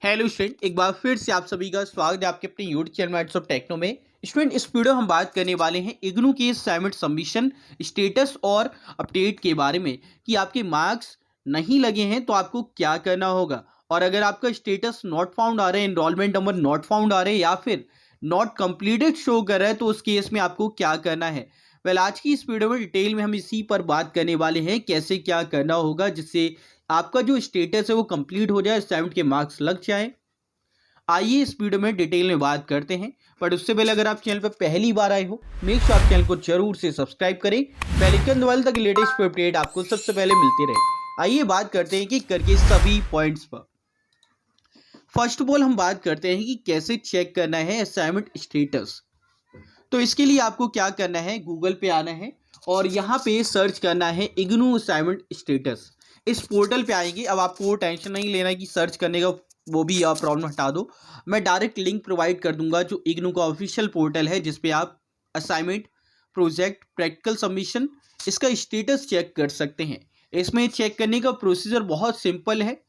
Hello student, एक बार फिर से आप सभी का स्वागत है आपके अपने YouTube channel maths of techno में। स्टूडेंट, इस वीडियो हम बात करने वाले हैं इग्नू के असाइनमेंट सबमिशन स्टेटस और अपडेट के बारे में कि आपके मार्क्स नहीं लगे हैं तो आपको क्या करना होगा, और अगर आपका स्टेटस नॉट फाउंड आ रहा है, एनरोलमेंट नंबर नॉट फाउंड आ रहे हैं या फिर नॉट कंप्लीटेड शो कर रहा है तो उस केस में आपको क्या करना है। आज की इस वीडियो में डिटेल में हम इसी पर बात करने वाले हैं, कैसे क्या करना होगा जिससे आपका जो स्टेटस है वो कंप्लीट हो जाए, असाइनमेंट के मार्क्स लग जाए। आइए इस वीडियो में डिटेल में बात करते हैं, बट उससे पहले अगर आप चैनल पर पहली बार आए हो, मेक श्योर आप चैनल को जरूर से सब्सक्राइब करें, बेल आइकन दबाएं ताकि लेटेस्ट अपडेट आपको सबसे पहले मिलती रहे। आइए बात करते हैं कि करके सभी पॉइंट्स पर। फर्स्ट ऑफ ऑल हम बात करते हैं कि कैसे चेक करना है असाइनमेंट स्टेटस। तो इसके लिए आपको क्या करना है, गूगल पे आना है और यहाँ पे सर्च करना है इग्नू असाइनमेंट स्टेटस। इस पोर्टल पे आएंगे। अब आपको टेंशन नहीं लेना कि सर्च करने का, वो भी आप प्रॉब्लम हटा दो। मैं डायरेक्ट लिंक प्रोवाइड कर दूंगा जो इग्नू का ऑफिशियल पोर्टल है, जिसपे आप असाइनमेंट, प्रोजेक्ट, प्रैक्टिकल सबमिशन इसका स्टेटस चेक कर सकते हैं। इसमें चेक करने का प्रोसीजर बहुत सिंपल है।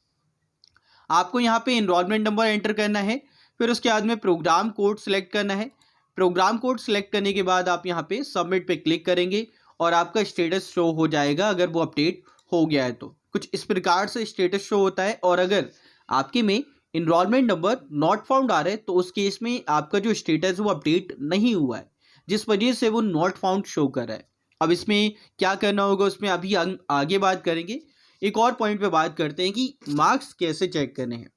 आपको यहाँ पे एनरोलमेंट नंबर एंटर करना है, फिर उसके बाद में प्रोग्राम कोड सेलेक्ट करना है। प्रोग्राम कोड सेलेक्ट करने के बाद आप यहाँ पे सबमिट पे क्लिक करेंगे और आपका स्टेटस शो हो जाएगा। अगर वो अपडेट हो गया है तो कुछ इस प्रकार से स्टेटस शो होता है, और अगर आपके में इनरोलमेंट नंबर नॉट फाउंड आ रहा है तो उस केस में आपका जो स्टेटस है वो अपडेट नहीं हुआ है, जिस वजह से वो नॉट फाउंड शो कर रहा है। अब इसमें क्या करना होगा उसमें अभी आगे बात करेंगे। एक और पॉइंट पे बात करते हैं कि मार्क्स कैसे चेक करने हैं।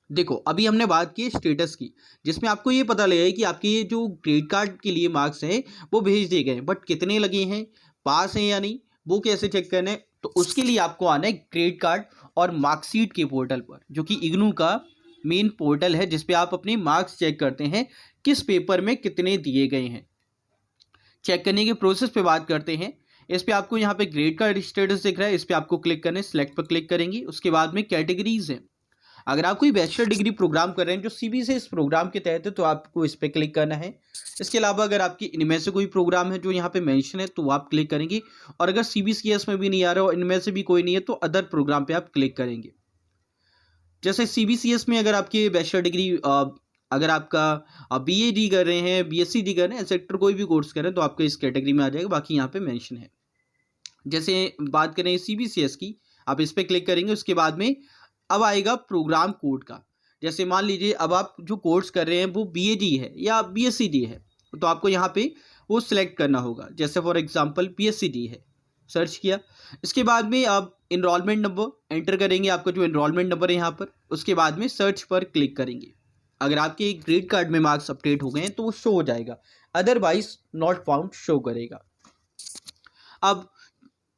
देखो, अभी हमने बात की स्टेटस की, जिसमें आपको ये पता लगेगा कि आपके ये जो ग्रेड कार्ड के लिए मार्क्स हैं वो भेज दिए गए हैं, बट कितने लगे हैं, पास हैं या नहीं, वो कैसे चेक करना है। तो उसके लिए आपको आना है ग्रेड कार्ड और मार्कशीट के पोर्टल पर, जो कि इग्नू का मेन पोर्टल है, जिसपे आप अपने मार्क्स चेक करते हैं किस पेपर में कितने दिए गए हैं। चेक करने के प्रोसेस पे बात करते हैं। इस पे आपको यहाँ पे ग्रेड कार्ड स्टेटस दिख रहा है, इस पे आपको क्लिक करना है, सिलेक्ट पर क्लिक करेंगे। उसके बाद में कैटेगरीज है। अगर आप कोई बैचलर डिग्री प्रोग्राम कर रहे हैं जो सीबी से इस प्रोग्राम के तहत है तो आपको इस पर क्लिक करना है। इसके अलावा अगर आपकी इनमें से कोई प्रोग्राम है जो यहाँ पे मेंशन है तो आप क्लिक करेंगे, और अगर सीबीसीएस में भी नहीं आ रहा और इनमें से भी कोई नहीं है तो अदर प्रोग्राम पे आप क्लिक करेंगे। जैसे सीबीसीएस में अगर आपकी बैचलर डिग्री, अगर आपका बीएडी कर रहे हैं, बीएससी डी कर रहे हैं, सेक्टर कोई भी कोर्स कर रहे हैं तो आपके इस कैटेगरी में आ जाएगा, बाकी यहाँ पे मेंशन है। जैसे बात करें सीबीसीएस की, आप इस पर क्लिक करेंगे। उसके बाद में अब आएगा प्रोग्राम कोड का। जैसे मान लीजिए अब आप जो कोर्स कर रहे हैं वो बीएडी है या बीएससीडी है, तो आपको यहाँ पे वो सिलेक्ट करना होगा। जैसे फॉर एग्जांपल बीएससीडी है, सर्च किया। इसके बाद में आप इनरोलमेंट नंबर एंटर करेंगे, आपका जो इनरोलमेंट नंबर है यहाँ पर। उसके बाद में सर्च पर क्लिक करेंगे। अगर आपके ग्रेड कार्ड में मार्क्स अपडेट हो गए हैं तो वो शो हो जाएगा, अदरवाइज नॉट फाउंड शो करेगा। अब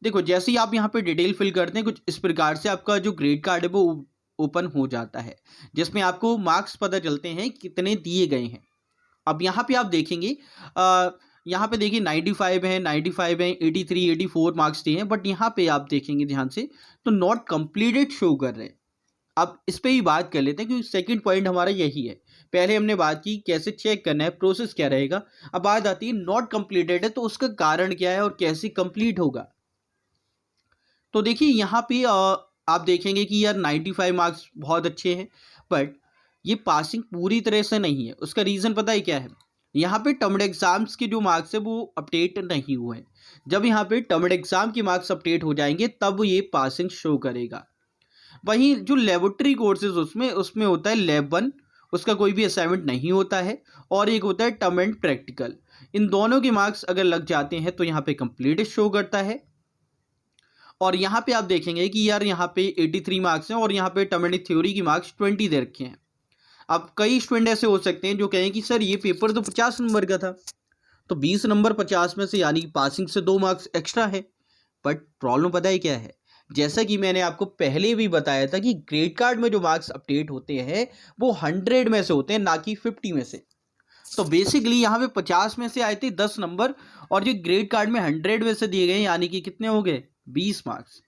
देखो, जैसे ही आप यहाँ पे डिटेल फिल करते हैं कुछ इस प्रकार से आपका जो ग्रेड कार्ड है वो ओपन हो जाता है, जिसमें आपको मार्क्स पता चलते हैं कितने दिए गए हैं। अब यहाँ पे आप देखेंगे, यहाँ पे देखिए 95 है, 95 है, 83, 84 मार्क्स दिए हैं, बट यहाँ पे आप देखेंगे ध्यान से तो नॉट कंप्लीटेड शो कर रहे हैं। अब इस पर ही बात कर लेते हैं क्योंकि सेकंड पॉइंट हमारा यही है। पहले हमने बात की कैसे चेक करना है, प्रोसेस क्या रहेगा। अब बात आती है नॉट कंप्लीटेड है तो उसका कारण क्या है और कैसे कंप्लीट होगा। तो देखिए यहाँ पे आप देखेंगे कि यार 95 मार्क्स बहुत अच्छे हैं, बट ये पासिंग पूरी तरह से नहीं है। उसका रीज़न पता है क्या है, यहाँ पे टर्म एग्जाम्स के जो मार्क्स है वो अपडेट नहीं हुए हैं। जब यहाँ पे टर्म एग्जाम के मार्क्स अपडेट हो जाएंगे तब ये पासिंग शो करेगा। वहीं जो लेबोरेटरी कोर्सेज उसमें उसमें होता है लैब 1, उसका कोई भी असाइनमेंट नहीं होता है, और एक होता है टर्म एंड प्रैक्टिकल। इन दोनों के मार्क्स अगर लग जाते हैं तो यहाँ पे कंप्लीट शो करता है। और यहाँ पे आप देखेंगे कि यार यहाँ पे 83 मार्क्स हैं और यहाँ पे टर्म एंड थ्योरी की मार्क्स 20 दे रखे हैं। अब कई स्टूडेंट ऐसे हो सकते हैं जो कहें कि सर ये पेपर तो 50 नंबर का था, तो 20 नंबर 50 में से यानी पासिंग से 2 मार्क्स एक्स्ट्रा है। बट प्रॉब्लम पता है क्या है, जैसा कि मैंने आपको पहले भी बताया था कि ग्रेड कार्ड में जो मार्क्स अपडेट होते हैं वो 100 में से होते हैं, ना कि 50 में से। तो बेसिकली यहाँ पे 50 में से आए थे 10 नंबर, और जो ग्रेड कार्ड में 100 में से दिए गए यानी कि कितने हो गए, 20 मार्क्स।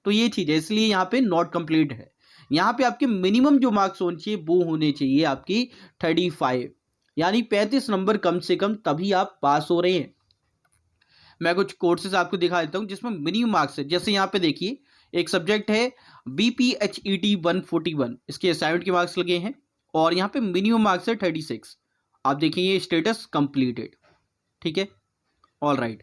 तो ये चीज़ है, इसलिए यहाँ पे नॉट कंप्लीट है। यहाँ पे आपके मिनिमम जो मार्क्स होने चाहिए वो होने चाहिए आपकी 35, यानी 35 नंबर कम से कम, तभी आप पास हो रहे हैं। मैं कुछ कोर्सेज आपको दिखा देता हूँ जिसमें मिनिमम मार्क्स है। जैसे यहाँ पे देखिए एक सब्जेक्ट है BPHET 141, इसके असाइनमेंट के मार्क्स लगे हैं और यहाँ पे मिनिमम मार्क्स है 36। आप देखें ये स्टेटस कंप्लीटेड, ठीक है, ऑल राइट।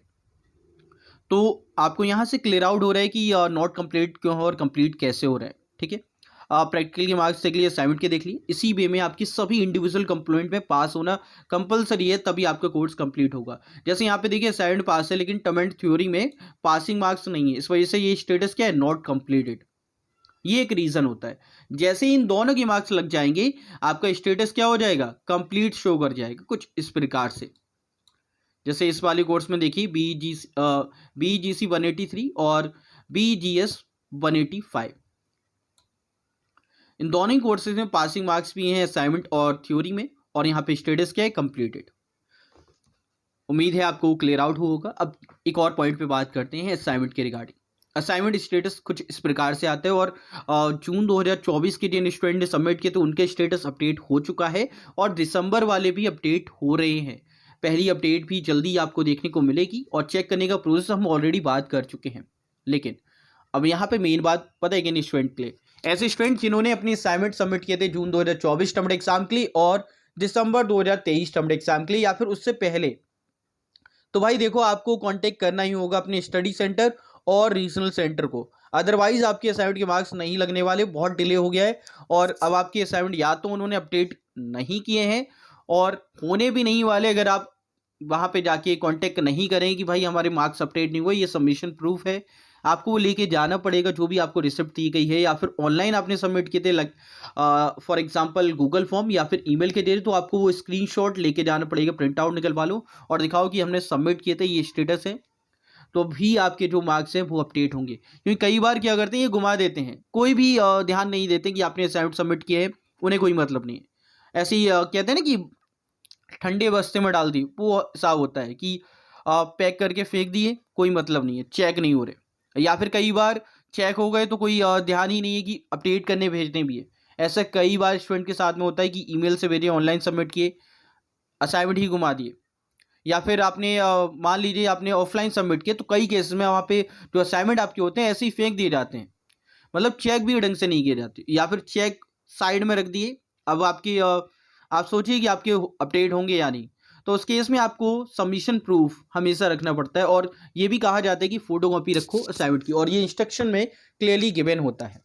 तो आपको यहाँ से क्लियर आउट हो रहा है कि नॉट कंप्लीट क्यों हो और कंप्लीट कैसे हो रहा है, ठीक है। प्रैक्टिकल के मार्क्स देख लिए, असाइनमेंट के देख लिए, इसी वे में आपकी सभी इंडिविजुअल कंपोनेंट में पास होना कंपलसरी है, तभी आपका कोर्स कंप्लीट होगा। जैसे यहाँ पे देखिए असाइनमेंट पास है लेकिन टर्म एंड थ्योरी में पासिंग मार्क्स नहीं है, इस वजह से ये स्टेटस क्या है, नॉट कंप्लीटेड। ये एक रीजन होता है। जैसे इन दोनों के मार्क्स लग जाएंगे आपका स्टेटस क्या हो जाएगा, कंप्लीट शो कर जाएगा, कुछ इस प्रकार से। जैसे इस वाले कोर्स में देखिए BGC 183 और BGS 185, इन दोनों ही कोर्सेज में पासिंग मार्क्स भी हैं असाइनमेंट और थ्योरी में, और यहाँ पे स्टेटस क्या है, कंप्लीटेड। उम्मीद है आपको क्लियर आउट होगा। अब एक और पॉइंट पे बात करते हैं असाइनमेंट के रिगार्डिंग। असाइनमेंट स्टेटस कुछ इस प्रकार से आता है और जून 2024 के जिन स्टूडेंट ने सबमिट किए तो उनके स्टेटस अपडेट हो चुका है और दिसंबर वाले भी अपडेट हो रहे हैं। पहली अपडेट भी जल्दी आपको देखने को मिलेगी और चेक करने का प्रोसेस हम ऑलरेडी बात कर चुके हैं। लेकिन अब यहाँ पे मेन बात पता है कि स्टूडेंट के लिए, ऐसे स्टूडेंट जिन्होंने अपनी असाइनमेंट सबमिट किए थे जून 2024 टर्म एग्जाम के लिए और दिसंबर 2023 टर्म एग्जाम के लिए या फिर उससे पहले, तो भाई देखो आपको कांटेक्ट करना ही होगा अपने स्टडी सेंटर और रीजनल सेंटर को, अदरवाइज आपके असाइनमेंट के मार्क्स नहीं लगने वाले। बहुत डिले हो गया है और अब आपके असाइनमेंट या तो उन्होंने अपडेट नहीं किए हैं और होने भी नहीं वाले अगर आप वहाँ पे जाके कांटेक्ट नहीं करें कि भाई हमारे मार्क्स अपडेट नहीं हुए, ये सबमिशन प्रूफ है, आपको वो लेके जाना पड़ेगा जो भी आपको रिसिप्ट दी गई है या फिर ऑनलाइन आपने सबमिट किए थे फॉर एग्जांपल गूगल फॉर्म या फिर ईमेल के जरिए, तो आपको वो स्क्रीनशॉट लेके जाना पड़ेगा, प्रिंट आउट निकलवा लो और दिखाओ कि हमने सबमिट किए थे, ये स्टेटस है, तो भी आपके जो मार्क्स हैं वो अपडेट होंगे। क्योंकि कई बार क्या करते हैं, ये घुमा देते हैं, कोई भी ध्यान नहीं देते कि आपने असाइनमेंट सबमिट किए है, उन्हें कोई मतलब नहीं है। ऐसे ही कहते हैं ना कि ठंडे बस्ते में डाल दी, वो हिसाब होता है कि पैक करके फेंक दिए, कोई मतलब नहीं है, चेक नहीं हो रहे, या फिर कई बार चेक हो गए तो कोई ध्यान ही नहीं है कि अपडेट करने भेजने भी है। ऐसा कई बार स्टूडेंट के साथ में होता है कि ईमेल से भेजे, ऑनलाइन सबमिट किए, असाइनमेंट ही घुमा दिए, या फिर आपने मान लीजिए आपने ऑफलाइन सबमिट किया तो कई केसेस में वहाँ पे जो असाइनमेंट आपके होते हैं ऐसे ही फेंक दिए जाते हैं, मतलब चेक भी ढंग से नहीं किए जाते, या फिर चेक साइड में रख दिए। अब आपकी आप सोचिए कि आपके अपडेट होंगे या नहीं, तो उस केस में आपको सबमिशन प्रूफ हमेशा रखना पड़ता है और ये भी कहा जाता है कि फोटो कॉपी रखो असाइनमेंट की, और ये इंस्ट्रक्शन में क्लियरली गिवन होता है।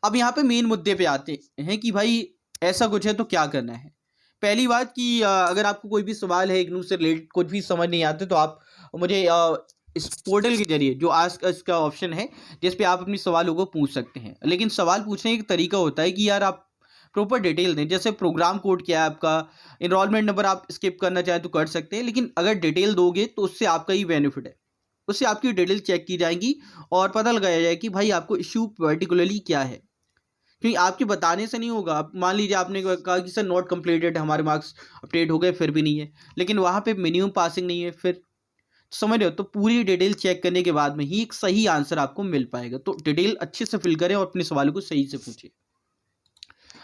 अब यहाँ पे मेन मुद्दे पे आते हैं कि भाई ऐसा कुछ है तो क्या करना है। पहली बात कि अगर आपको कोई भी सवाल है इग्नू से रिलेटेड, कुछ भी समझ नहीं आते, तो आप मुझे इस पोर्टल के जरिए जो आस्क अस का ऑप्शन है जिस पे आप अपने सवालों को पूछ सकते हैं। लेकिन सवाल पूछने का एक तरीका होता है कि यार आप प्रॉपर डिटेल दें, जैसे प्रोग्राम कोड क्या है आपका, इनरोलमेंट नंबर आप स्किप करना चाहें तो कर सकते हैं, लेकिन अगर डिटेल दोगे तो उससे आपका ही बेनिफिट है, उससे आपकी डिटेल चेक की जाएंगी और पता लगाया जाए कि भाई आपको इशू पर्टिकुलरली क्या है। क्योंकि आपके बताने से नहीं होगा। आप मान लीजिए आपने कहा कि सर नॉट कंप्लीटेड, हमारे मार्क्स अपडेट हो गए, फिर भी नहीं है, लेकिन वहाँ पे मिनिमम पासिंग नहीं है, फिर समझ रहे हो, तो पूरी डिटेल चेक करने के बाद में ही एक सही आंसर आपको मिल पाएगा। तो डिटेल अच्छे से फिल करें और अपने सवालों को सही से पूछिए।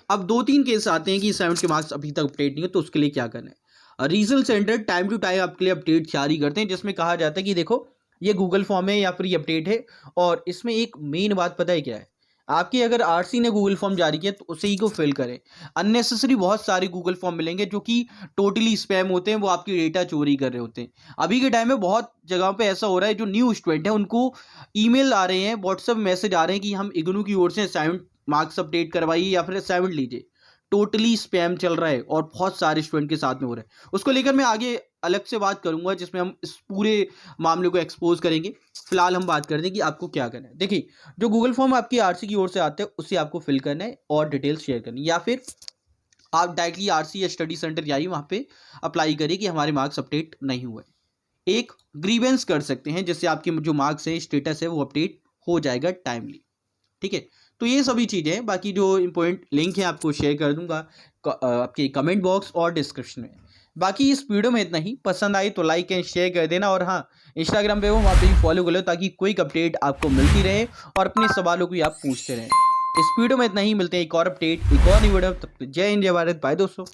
अब 2-3 केस आते हैं कि असाइनमेंट के मार्क्स अभी तक अपडेट नहीं है, तो उसके लिए क्या करना है। Regional centre time to time आपके लिए अपडेट जारी करते हैं, जिसमें कहा जाता है कि देखो ये गूगल फॉर्म है या फिर ये अपडेट है, और इसमें एक मेन बात पता है क्या है, आपकी अगर आरसी ने गूगल फॉर्म जारी किया तो उसे ही को फिल करें। अननेसेसरी बहुत सारे गूगल फॉर्म मिलेंगे जो कि टोटली स्पैम होते हैं, वो आपकी डेटा चोरी कर रहे होते हैं। अभी के टाइम में बहुत जगहों पे ऐसा हो रहा है, जो न्यू स्टूडेंट है उनको ईमेल आ रहे हैं, व्हाट्सएप मैसेज आ रहे हैं कि हम इग्नू की ओर से असाइनमेंट मार्क्स अपडेट करवाइए या फिर असाइनमेंट लीजिए। टोटली स्पैम चल रहा है और बहुत सारे स्टूडेंट के साथ में हो रहा है। उसको लेकर मैं आगे अलग से बात करूंगा, जिसमें हम इस पूरे मामले को एक्सपोज करेंगे। फिलहाल हम बात करते हैं कि आपको क्या करना है। देखिए, जो गूगल फॉर्म आपकी आरसी की ओर से आते हैं उसे आपको फिल करना है और डिटेल्स शेयर करनी है, या फिर आप डायरेक्टली आरसी या स्टडी सेंटर जाइए, वहाँ पे अप्लाई करिए कि हमारे मार्क्स अपडेट नहीं हुए। एक ग्रीवेंस कर सकते हैं, जिससे आपके जो मार्क्स है, स्टेटस है, वो अपडेट हो जाएगा टाइमली। ठीक है, तो ये सभी चीज़ें हैं। बाकी जो इंपॉर्टेंट लिंक है आपको शेयर कर दूंगा आपके कमेंट बॉक्स और डिस्क्रिप्शन में। बाकी इस वीडियो में इतना ही। पसंद आई तो लाइक एंड शेयर कर देना, और हाँ, इंस्टाग्राम पे हो वहाँ पे भी फॉलो कर लो, ताकि क्विक अपडेट आपको मिलती रहे और अपने सवालों को आप पूछते रहें। इस वीडियो में इतना ही, मिलते हैं एक और अपडेट, एक और वीडियो। तब तक जय हिंद, जय भारत, बाय दोस्तों।